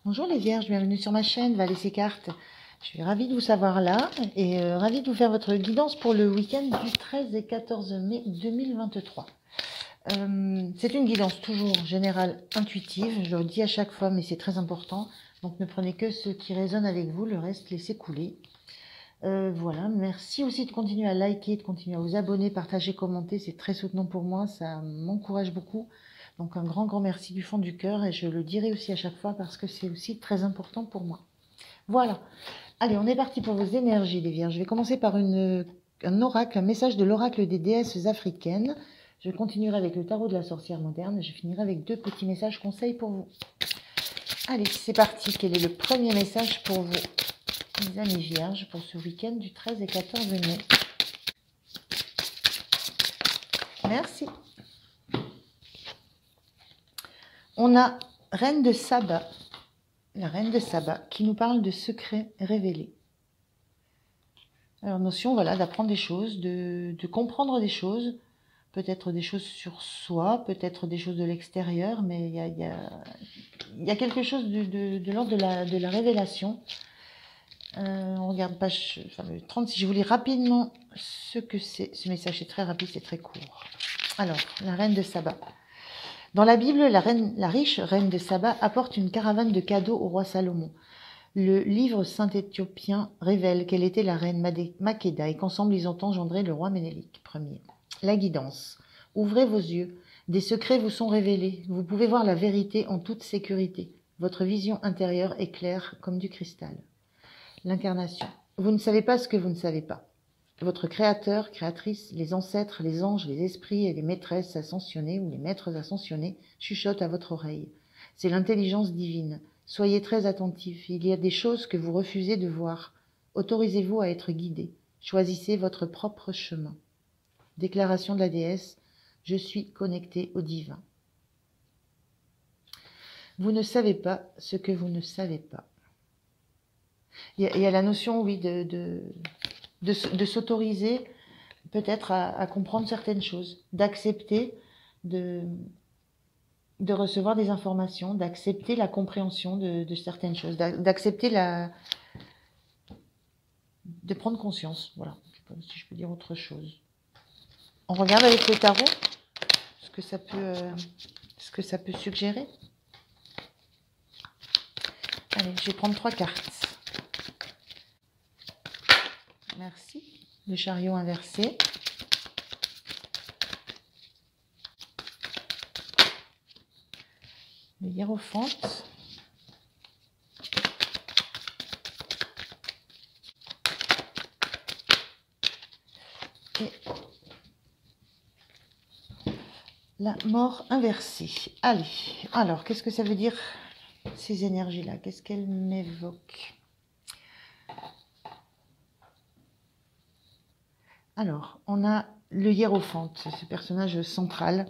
Bonjour les vierges, bienvenue sur ma chaîne Valais ses cartes. Je suis ravie de vous savoir là et ravie de vous faire votre guidance pour le week-end du 13 et 14 mai 2023. C'est une guidance toujours générale intuitive, je le dis à chaque fois mais c'est très important. Donc ne prenez que ce qui résonne avec vous, le reste laissez couler. Voilà, merci aussi de continuer à liker, de continuer à vous abonner, partager, commenter, c'est très soutenant pour moi, ça m'encourage beaucoup. Donc un grand merci du fond du cœur et je le dirai aussi à chaque fois parce que c'est aussi très important pour moi. Voilà, allez on est parti pour vos énergies les vierges. Je vais commencer par un oracle, un message de l'oracle des déesses africaines. Je continuerai avec le tarot de la sorcière moderne et je finirai avec deux petits messages conseils pour vous. Allez, c'est parti, quel est le premier message pour vous les amis vierges pour ce week-end du 13 et 14 mai? Merci. On a Reine de Saba, la Reine de Saba, qui nous parle de secrets révélés. Alors, notion, voilà, d'apprendre des choses, de comprendre des choses, peut-être des choses sur soi, peut-être des choses de l'extérieur, mais il y a quelque chose de l'ordre de la révélation. On regarde page le 36. Je vous lis rapidement ce que c'est. Ce message est très rapide, c'est très court. Alors, la reine de Saba. Dans la Bible, la riche reine de Saba apporte une caravane de cadeaux au roi Salomon. Le livre saint éthiopien révèle qu'elle était la reine Makeda et qu'ensemble ils ont engendré le roi Ménélik Ier. La guidance. Ouvrez vos yeux. Des secrets vous sont révélés. Vous pouvez voir la vérité en toute sécurité. Votre vision intérieure est claire comme du cristal. L'incarnation. Vous ne savez pas ce que vous ne savez pas. Votre créateur, créatrice, les ancêtres, les anges, les esprits et les maîtresses ascensionnées ou les maîtres ascensionnés chuchotent à votre oreille. C'est l'intelligence divine. Soyez très attentifs. Il y a des choses que vous refusez de voir. Autorisez-vous à être guidé. Choisissez votre propre chemin. Déclaration de la déesse. Je suis connecté au divin. Vous ne savez pas ce que vous ne savez pas. Il y a la notion, oui, de s'autoriser peut-être à comprendre certaines choses, d'accepter de recevoir des informations, d'accepter la compréhension de certaines choses, d'accepter de prendre conscience. Voilà, je sais pas si je peux dire autre chose. On regarde avec le tarot ce que ça peut suggérer. Allez, je vais prendre 3 cartes. Merci. Le chariot inversé. Le hiérophante. Et la mort inversée. Allez, alors, qu'est-ce que ça veut dire ces énergies-là? Qu'est-ce qu'elles m'évoquent? Alors, on a le hiérophante, c'est ce personnage central.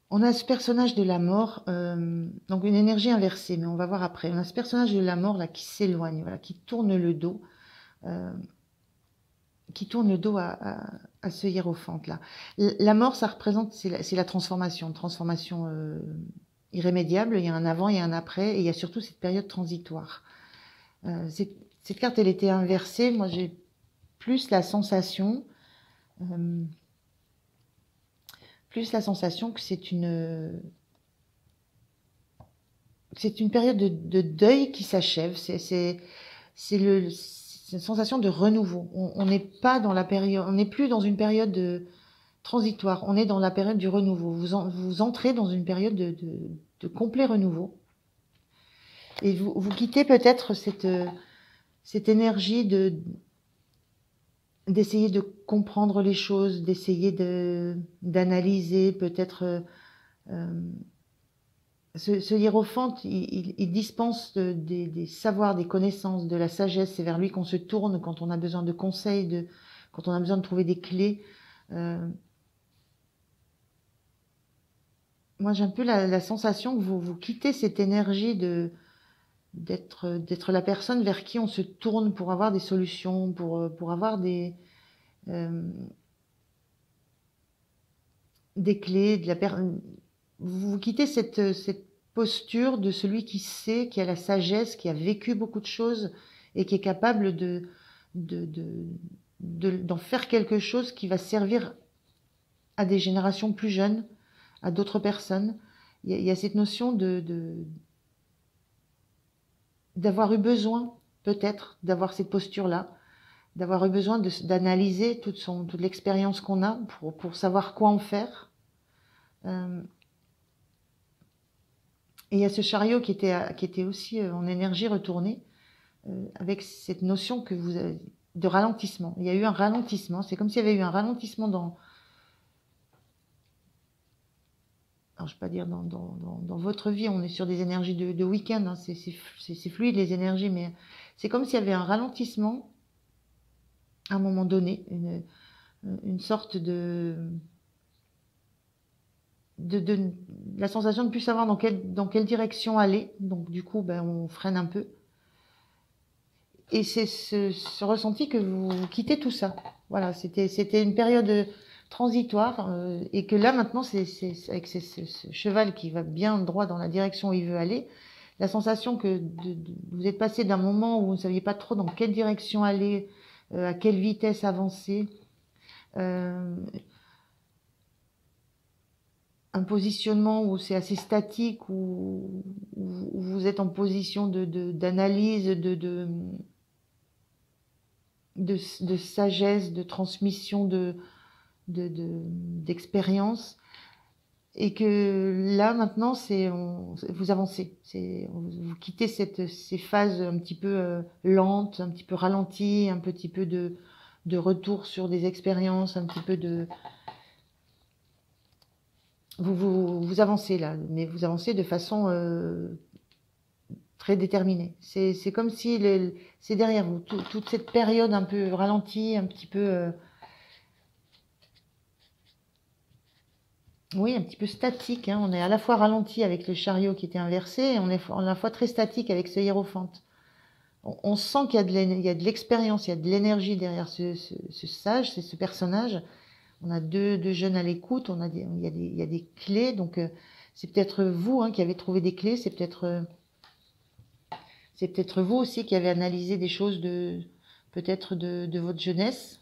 On a ce personnage de la mort, donc une énergie inversée, mais on va voir après. On a ce personnage de la mort là qui s'éloigne, voilà, qui tourne le dos à ce hiérophante là. La mort, ça représente, c'est la transformation, irrémédiable. Il y a un avant, il y a un après, et il y a surtout cette période transitoire. Cette carte, elle était inversée. Moi, j'ai plus la sensation que c'est une période de deuil qui s'achève. C'est une sensation de renouveau. On n'est pas dans la période, on n'est plus dans une période transitoire. On est dans la période du renouveau. Vous entrez dans une période de complet renouveau. Et vous quittez peut-être cette énergie d'essayer de comprendre les choses, d'essayer d'analyser peut-être. Ce hiérophante, il dispense des savoirs, des connaissances, de la sagesse. C'est vers lui qu'on se tourne quand on a besoin de conseils, quand on a besoin de trouver des clés. Moi, j'ai un peu la sensation que vous quittez cette énergie d'être la personne vers qui on se tourne pour avoir des solutions, pour avoir des des clés, vous quittez cette posture de celui qui sait, qui a la sagesse, qui a vécu beaucoup de choses et qui est capable d'en faire quelque chose qui va servir à des générations plus jeunes, à d'autres personnes. Il y a cette notion d'avoir eu besoin, peut-être, d'avoir cette posture-là, d'avoir eu besoin d'analyser toute l'expérience qu'on a pour savoir quoi en faire. Et il y a ce chariot qui était aussi en énergie retournée, avec cette notion de ralentissement. Il y a eu un ralentissement, c'est comme s'il y avait eu un ralentissement alors je ne vais pas dire dans votre vie, on est sur des énergies de week-end, hein, c'est fluide les énergies, mais c'est comme s'il y avait un ralentissement à un moment donné, une sorte la sensation de ne plus savoir dans quelle direction aller. Donc du coup, on freine un peu. Et c'est ce ressenti que vous quittez tout ça. Voilà, c'était une période transitoire et que là maintenant, c'est avec ce cheval qui va bien droit dans la direction où il veut aller, la sensation que vous êtes passé d'un moment où vous ne saviez pas trop dans quelle direction aller, à quelle vitesse avancer, un positionnement où c'est assez statique, où vous êtes en position d'analyse, de sagesse, de transmission d'expérience, et que là maintenant vous avancez, vous quittez ces phases un petit peu lentes, un petit peu ralenties, un petit peu de retour sur des expériences, un petit peu vous avancez là, mais vous avancez de façon très déterminée. C'est comme si c'est derrière vous, toute cette période un peu ralentie, un petit peu, oui, un petit peu statique, hein. On est à la fois ralenti avec le chariot qui était inversé, et on est à la fois très statique avec ce hiérophante. On sent qu'il y a de l'expérience, il y a de l'énergie derrière ce sage, c'est ce personnage. On a deux jeunes à l'écoute, il y a des clés, donc c'est peut-être vous qui avez trouvé des clés, c'est peut-être vous aussi qui avez analysé des choses peut-être de votre jeunesse.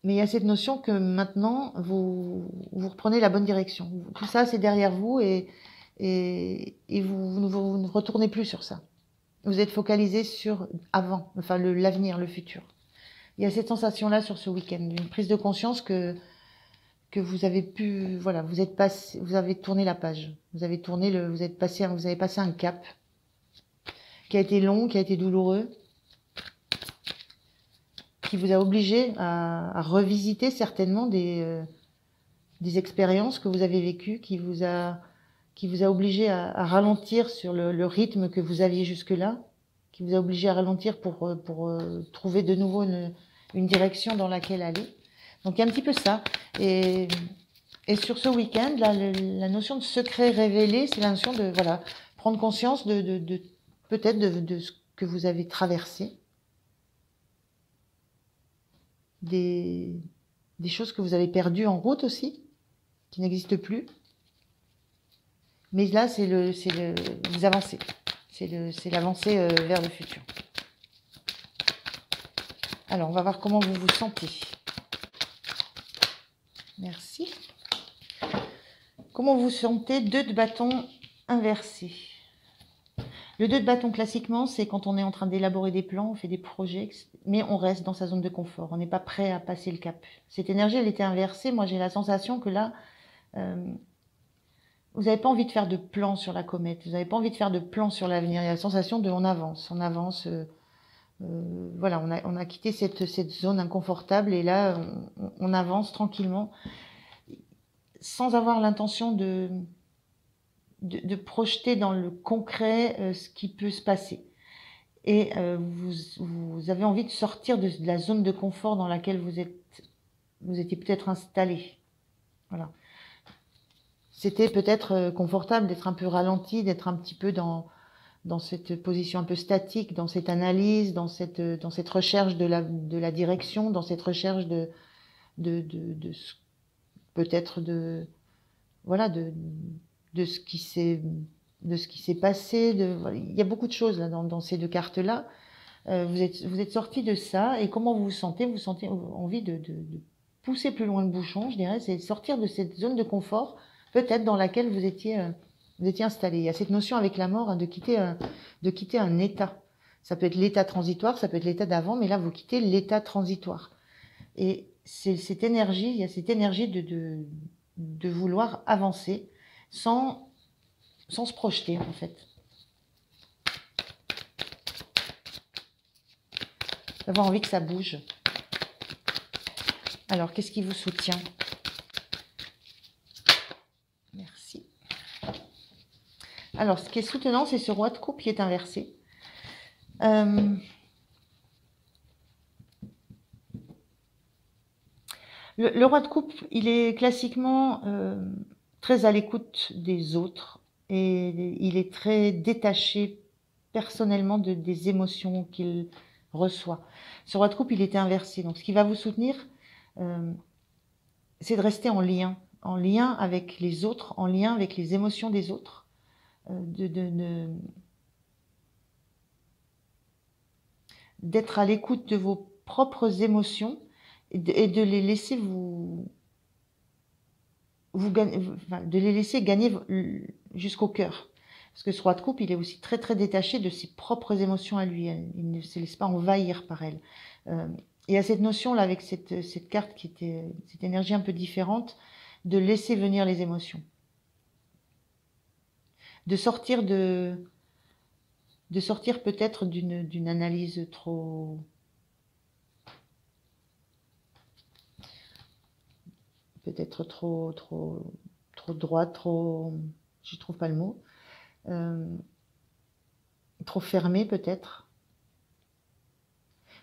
Mais il y a cette notion que maintenant, vous reprenez la bonne direction. Tout ça, c'est derrière vous et vous ne retournez plus sur ça. Vous êtes focalisé sur avant, enfin l'avenir, le futur. Il y a cette sensation-là sur ce week-end, une prise de conscience que vous avez pu, voilà, vous avez tourné la page. Vous avez passé un cap qui a été long, qui a été douloureux, qui vous a obligé à revisiter certainement des expériences que vous avez vécues, qui vous a obligé à ralentir sur le rythme que vous aviez jusque-là, qui vous a obligé à ralentir pour trouver de nouveau une direction dans laquelle aller. Donc il y a un petit peu ça. Et sur ce week-end, la notion de secret révélé, c'est la notion de prendre conscience peut-être de ce que vous avez traversé, des choses que vous avez perdues en route aussi, qui n'existent plus. Mais là, vous avancez. C'est l'avancée vers le futur. Alors, on va voir comment vous vous sentez. Merci. Comment vous sentez? 2 de bâton inversé. Le 2 de bâton, classiquement, c'est quand on est en train d'élaborer des plans, on fait des projets, mais on reste dans sa zone de confort. On n'est pas prêt à passer le cap. Cette énergie, elle était inversée. Moi, j'ai la sensation que là, vous n'avez pas envie de faire de plans sur la comète. Vous n'avez pas envie de faire de plans sur l'avenir. Il y a la sensation de on avance. Voilà, on a quitté cette zone inconfortable et là, on avance tranquillement sans avoir l'intention de projeter dans le concret ce qui peut se passer. Et vous avez envie de sortir de la zone de confort dans laquelle vous étiez peut-être installé. Voilà. C'était peut-être confortable d'être un peu ralenti, d'être un petit peu dans cette position un peu statique, dans cette analyse, dans cette recherche de la direction, dans cette recherche peut-être voilà, de ce qui s'est passé. Voilà. Il y a beaucoup de choses là dans ces deux cartes-là. Vous êtes sorti de ça, et comment vous vous sentez? Vous sentez envie de pousser plus loin le bouchon, je dirais, c'est sortir de cette zone de confort, peut-être dans laquelle vous étiez installé. Il y a cette notion avec la mort, hein, de quitter un état. Ça peut être l'état transitoire, ça peut être l'état d'avant, mais là, vous quittez l'état transitoire. Et c'est cette énergie, il y a cette énergie de vouloir avancer sans se projeter, en fait. D'avoir envie que ça bouge. Alors, qu'est-ce qui vous soutient? Merci. Alors, ce qui est soutenant, c'est ce roi de coupe qui est inversé. Le roi de coupe, il est classiquement très à l'écoute des autres, et il est très détaché personnellement des émotions qu'il reçoit. Ce roi de coupe, il était inversé. Donc, ce qui va vous soutenir, c'est de rester en lien avec les autres, en lien avec les émotions des autres, d'être à l'écoute de vos propres émotions, et de les laisser de les laisser gagner jusqu'au cœur. Parce que ce roi de coupe, il est aussi très très détaché de ses propres émotions à lui. Il ne se laisse pas envahir par elles. Il y a cette notion-là avec cette carte qui était cette énergie un peu différente, de laisser venir les émotions. De sortir peut-être d'une analyse trop... peut-être trop droite, je trouve pas le mot, trop fermée peut-être,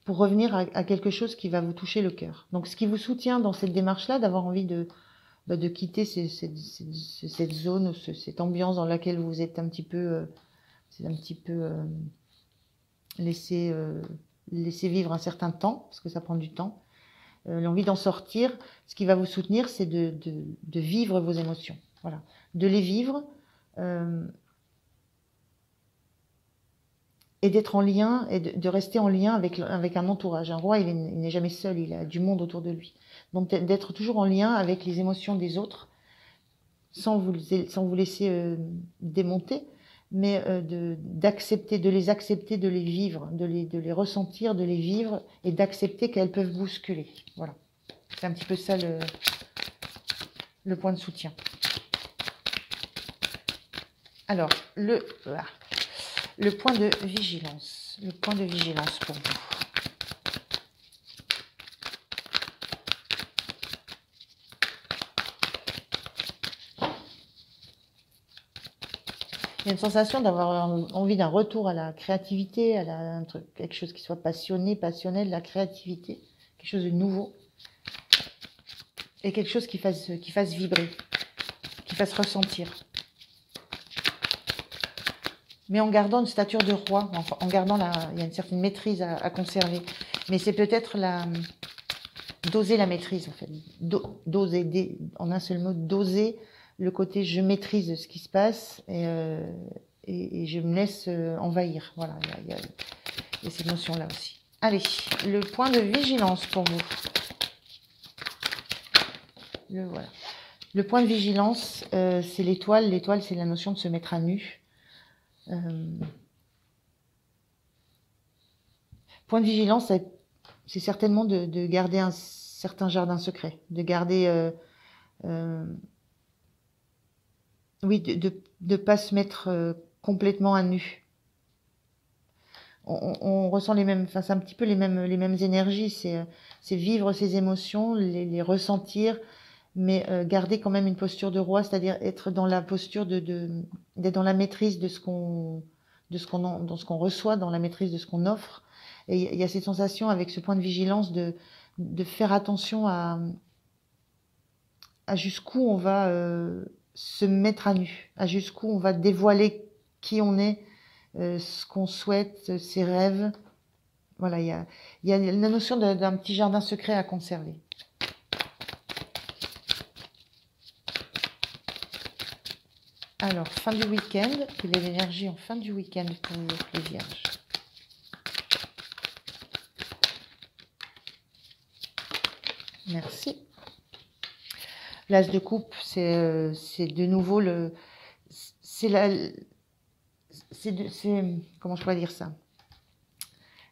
pour revenir à quelque chose qui va vous toucher le cœur. Donc, ce qui vous soutient dans cette démarche-là, d'avoir envie de quitter cette zone, cette ambiance dans laquelle vous êtes un petit peu, laissé vivre un certain temps, parce que ça prend du temps. L'envie d'en sortir, ce qui va vous soutenir, c'est de vivre vos émotions. Voilà. De les vivre, et d'être en lien, et de rester en lien avec un entourage. Un roi, il n'est jamais seul, il a du monde autour de lui. Donc d'être toujours en lien avec les émotions des autres, sans vous laisser démonter, mais d'accepter, de les accepter, de les vivre, de les ressentir, de les vivre, et d'accepter qu'elles peuvent bousculer. Voilà. C'est un petit peu ça le point de soutien. Alors, le point de vigilance. Le point de vigilance pour vous. Il y a une sensation d'avoir envie d'un retour à la créativité, quelque chose qui soit passionnel, la créativité, quelque chose de nouveau, et quelque chose qui fasse vibrer, qui fasse ressentir. Mais en gardant une stature de roi, en gardant il y a une certaine maîtrise à conserver. Mais c'est peut-être d'oser la maîtrise, en fait. D'oser, en un seul mot, d'oser le côté je maîtrise ce qui se passe, et je me laisse envahir. Voilà, il y a cette notion-là aussi. Allez, le point de vigilance pour vous. Voilà. Le point de vigilance, c'est l'étoile. L'étoile, c'est la notion de se mettre à nu. Point de vigilance, c'est certainement de garder un certain jardin secret, de garder, oui, de pas se mettre complètement à nu. On ressent les mêmes, enfin c'est un petit peu les mêmes énergies, c'est vivre ses émotions, les ressentir, mais garder quand même une posture de roi, c'est-à-dire être dans la posture d'être dans la maîtrise de ce qu'on reçoit, dans la maîtrise de ce qu'on offre. Et il y a cette sensation avec ce point de vigilance de faire attention à jusqu'où on va se mettre à nu, à jusqu'où on va dévoiler qui on est, ce qu'on souhaite, ses rêves. Voilà, il y a la notion d'un petit jardin secret à conserver. Alors, fin du week-end. Quelle est l'énergie en fin du week-end pour vous, les vierges? Merci. L'as de coupe, c'est de nouveau le... C'est la... Comment je pourrais dire ça?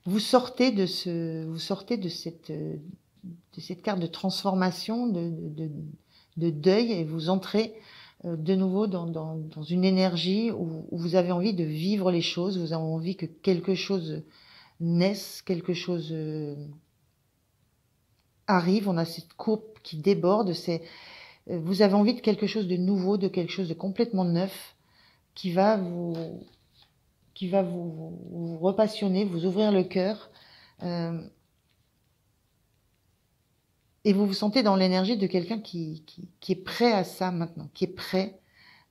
Vous sortez de cette carte de transformation, de deuil, et vous entrez de nouveau dans une énergie où vous avez envie de vivre les choses, vous avez envie que quelque chose naisse, quelque chose arrive. On a cette courbe qui déborde, vous avez envie de quelque chose de nouveau, de quelque chose de complètement neuf, qui va vous repassionner, vous ouvrir le cœur. Et vous vous sentez dans l'énergie de quelqu'un qui est prêt à ça maintenant, qui est prêt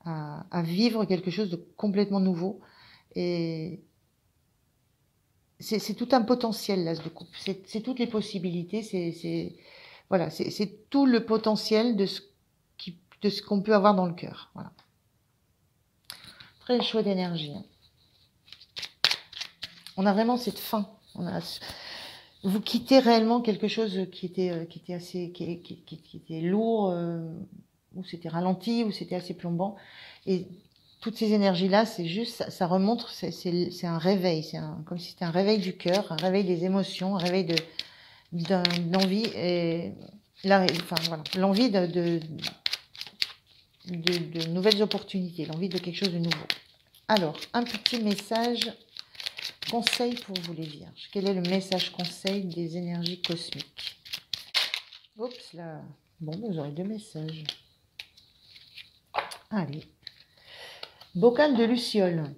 à vivre quelque chose de complètement nouveau. Et c'est tout un potentiel, l'as de coupe. C'est toutes les possibilités, voilà, c'est tout le potentiel de ce qu'on peut avoir dans le cœur. Voilà. Très chouette énergie. Hein. On a vraiment cette faim. Vous quittez réellement quelque chose qui était assez, qui était lourd, où c'était ralenti, où c'était assez plombant. Et toutes ces énergies-là, c'est juste, ça remonte, c'est un réveil, comme si c'était un réveil du cœur, un réveil des émotions, un réveil d'envie, et enfin voilà, l'envie de nouvelles opportunités, l'envie de quelque chose de nouveau. Alors, un petit message conseil pour vous les vierges. Quel est le message conseil des énergies cosmiques? Oups là. Bon, vous aurez 2 messages. Allez. Bocal de luciole.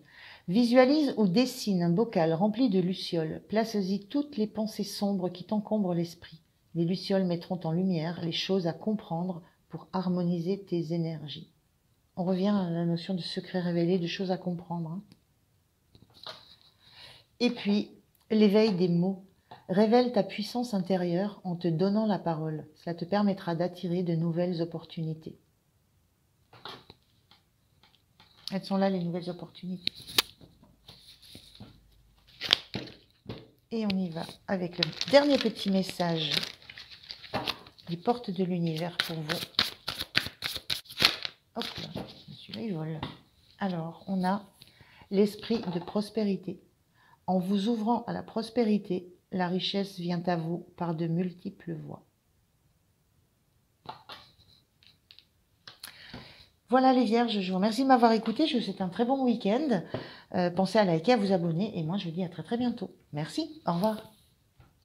Visualise ou dessine un bocal rempli de lucioles. Place-y toutes les pensées sombres qui t'encombrent l'esprit. Les lucioles mettront en lumière les choses à comprendre pour harmoniser tes énergies. On revient à la notion de secret révélé, de choses à comprendre. Hein. Et puis, l'éveil des mots. Révèle ta puissance intérieure en te donnant la parole. Cela te permettra d'attirer de nouvelles opportunités. Elles sont là, les nouvelles opportunités. Et on y va avec le dernier petit message des portes de l'univers pour vous. Hop là, celui-là il vole. Alors, on a l'esprit de prospérité. En vous ouvrant à la prospérité, la richesse vient à vous par de multiples voies. Voilà les vierges, je vous remercie de m'avoir écouté. Je vous souhaite un très bon week-end. Pensez à liker, à vous abonner. Et moi, je vous dis à très très bientôt. Merci, au revoir.